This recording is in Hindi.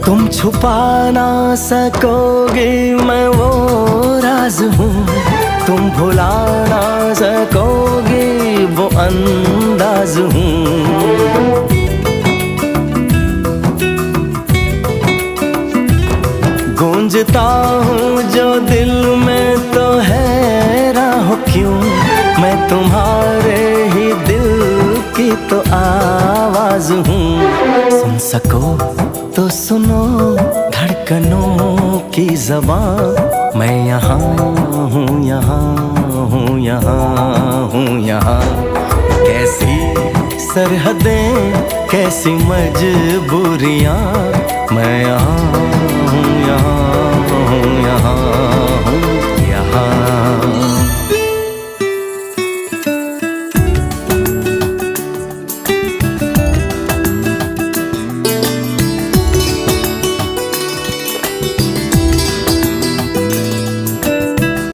तुम छुपा ना सकोगे मैं वो राज हूँ, तुम भुला ना सकोगे वो अंदाज हूँ। गूंजता हूँ जो दिल में तो हैरान हो क्यों, मैं तुम्हारे ही दिल की तो आवाज हूँ। सुन सको तो सुनो धड़कनों की ज़बान, मैं यहाँ हूँ, यहाँ हूँ, यहाँ हूँ, यहाँ। कैसी सरहदें कैसी मजबूरियाँ, मैं यहाँ हूँ, यहाँ हूँ, यहाँ।